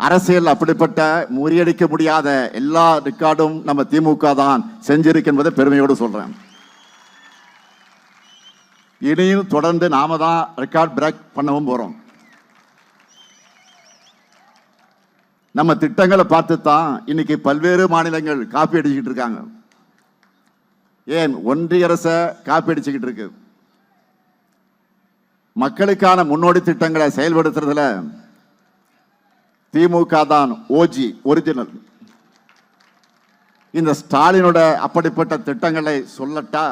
அரசியல் அப்படிப்பட்ட முறியடிக்க முடியாத எல்லா ரெக்கார்டும் நம்ம திமுக தான் செஞ்சிருக்கு என்பதை பெருமையோடு சொல்றேன். இனியும் தொடர்ந்து நாம தான் ரெக்கார்ட் பிரேக் பண்ணவும் போறோம். நம்ம திட்டங்களை பார்த்து தான் இன்னைக்கு பல்வேறு மாநிலங்கள் காப்பி அடிச்சுக்கிட்டு இருக்காங்க. ஏன் ஒன்றிய அரசை காப்பி அடிச்சுக்கிட்டு இருக்கு. மக்களுக்கான முன்னோடி திட்டங்களை செயல்படுத்துறதுல திமுக தான் ஓஜி, ஒரிஜினல். இந்த ஸ்டாலினோட அப்படிப்பட்ட திட்டங்களை சொல்லட்டா,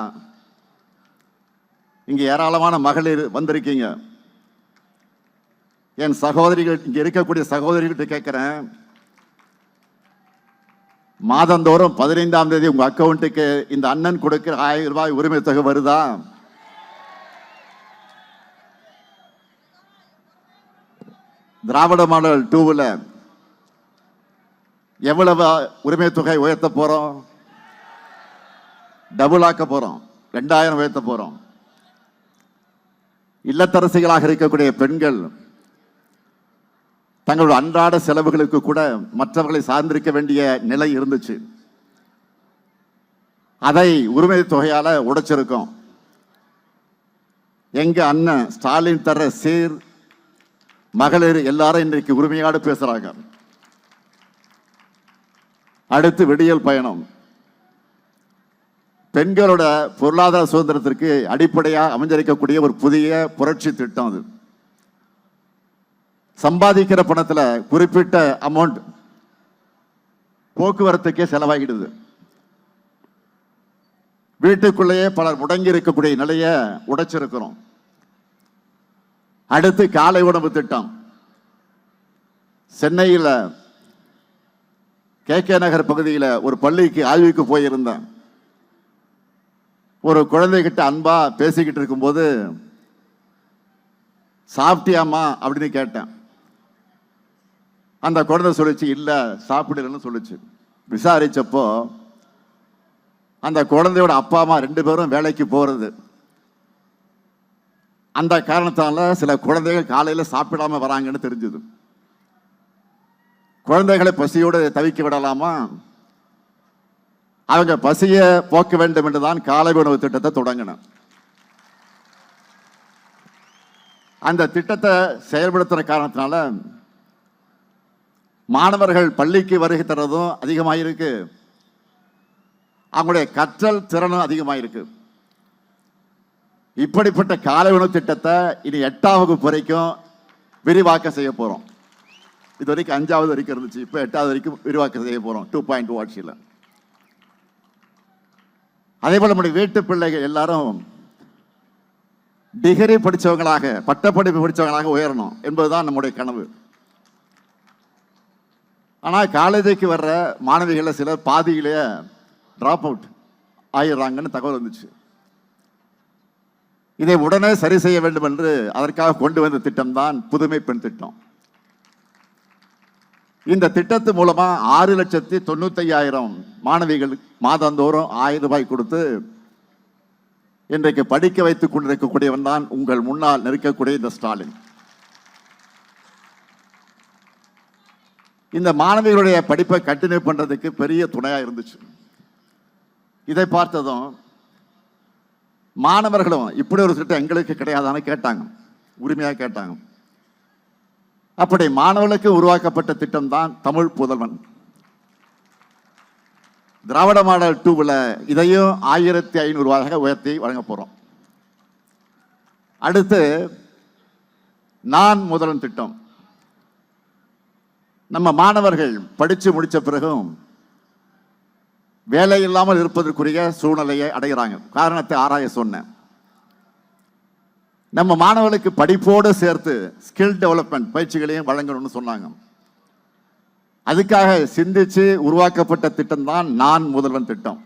இங்க ஏராளமான மகளிர் வந்திருக்கீங்க. என் சகோதரிகள், இங்க இருக்கக்கூடிய சகோதரிகிட்ட கேட்கிறேன், மாதந்தோறும் 15ஆம் தேதி உங்க அக்கௌண்ட்டுக்கு இந்த அண்ணன் கொடுக்கிற 1000 ரூபாய் உரிமை தொகை வருதா? திராவிட மாடல் 2ல எவ்வளவு உரிமை தொகை உயர்த்த போறோம்? டபுள் ஆக்க போறோம். 2000 உயர்த்த போறோம். இல்லத்தரசிகளாக இருக்கக்கூடிய பெண்கள் தங்களுடைய அன்றாட செலவுகளுக்கு கூட மற்றவர்களை சார்ந்திருக்க வேண்டிய நிலை இருந்துச்சு. அதை உரிமை தொகையால உடைச்சிருக்கோம். எங்க அண்ணன் ஸ்டாலின் தர சீர் மகளிர் எல்லாரும் இன்றைக்கு உரிமையோடு பேசுறாங்க. அடுத்து விடியல் பயணம். பெண்களோட பொருளாதார சுதந்திரத்திற்கு அடிப்படையாக அமைஞ்சிருக்கக்கூடிய ஒரு புதிய புரட்சி திட்டம். அது சம்பாதிக்கிற பணத்துல குறிப்பிட்ட அமௌண்ட் போக்குவரத்துக்கே செலவாகிடுது. வீட்டுக்குள்ளேயே பலர் முடங்கி இருக்கக்கூடிய நிலையை உடைச்சிருக்கிறோம். அடுத்து காலை உணவு திட்டம். சென்னையில் KK நகர் பகுதியில் ஒரு பள்ளிக்கு ஆய்வுக்கு போயிருந்தேன். ஒரு குழந்தைகிட்ட அன்பா பேசிக்கிட்டு இருக்கும்போது, சாப்பிட்டியாமா அப்படின்னு கேட்டேன். அந்த குழந்தை சொல்லிச்சு, இல்ல சாப்பிடலன்னு சொல்லிச்சு. விசாரிச்சப்போ அந்த குழந்தையோட அப்பா அம்மா 2 பேரும் வேலைக்கு போறது. அந்த காரணத்தால சில குழந்தைகள் காலையில் சாப்பிடாம வராங்கன்னு தெரிஞ்சது. குழந்தைகளை பசியோடு தவிக்க விடலாமா? அவங்க பசியை போக்க வேண்டும் என்றுதான் காலை உணவு திட்டத்தை தொடங்கின. அந்த திட்டத்தை செயல்படுத்துற காரணத்தினால மாணவர்கள் பள்ளிக்கு வருகை தரதும் அதிகமாயிருக்கு, அவங்களுடைய கற்றல் திறனும் அதிகமாயிருக்கு. இப்படிப்பட்ட காலை உணவு திட்டத்தை இனி 8ஆம் வகுப்பு வரைக்கும் விரிவாக்கம் செய்ய போறோம். இது வரைக்கும் 5வது வரைக்கும் இருந்துச்சு, இப்போ 8வது வரைக்கும் விரிவாக்கம் செய்ய போறோம் 2.2 ஆட்சியில். அதே போல நம்முடைய வீட்டு பிள்ளைகள் எல்லாரும் டிகிரி படித்தவங்களாக, பட்டப்படிப்பு படித்தவங்களாக உயரணும் என்பதுதான் நம்முடைய கனவு. ஆனால் காலேஜுக்கு வர்ற மாணவிகளை சிலர் பாதியிலேயே டிராப் அவுட் ஆயிடுறாங்கன்னு தகவல் வந்துச்சு. இதை உடனே சரி செய்ய வேண்டும் என்று அதற்காக கொண்டு வந்த திட்டம் தான் புதுமை பெண் திட்டம். இந்த திட்டத்து மூலமா 6,95,000 மாணவிகள் மாதந்தோறும் 1000 ரூபாய் கொடுத்து இன்றைக்கு படிக்க வைத்துக் கொண்டிருக்கக்கூடியவன் தான் உங்கள் முன்னால் நிற்கக்கூடிய இந்த ஸ்டாலின். இந்த மாணவிகளுடைய படிப்பை கண்டினியூ பண்றதுக்கு பெரிய துணையா இருந்துச்சு. இதை பார்த்ததும் மாணவர்களும் இப்படி ஒரு திட்டம் எங்களுக்கு கிடையாதான்னு கேட்டாங்க, உரிமையாக கேட்டாங்க. அப்படி மாணவர்களுக்கு உருவாக்கப்பட்ட திட்டம் தான் தமிழ் புதல்வன். திராவிட மாடல் 2ல இதையும் 1500 ரூபாயாக உயர்த்தி வழங்க போறோம். அடுத்து நான் முதல்வன் திட்டம். நம்ம மாணவர்கள் படிச்சு முடிச்ச பிறகும் வேலை இல்லாமல் இருப்பதற்குரிய சூழ்நிலையை அடைகிறாங்க. காரணத்தை ஆராய சொன்னேன். நம்ம மாணவர்களுக்கு படிப்போடு சேர்த்து ஸ்கில் டெவலப்மெண்ட் பயிற்சிகளையும் வழங்கணும்னு சொன்னாங்க. அதுக்காக சிந்திச்சு உருவாக்கப்பட்ட திட்டம் தான் நான் முதல்வன் திட்டம்.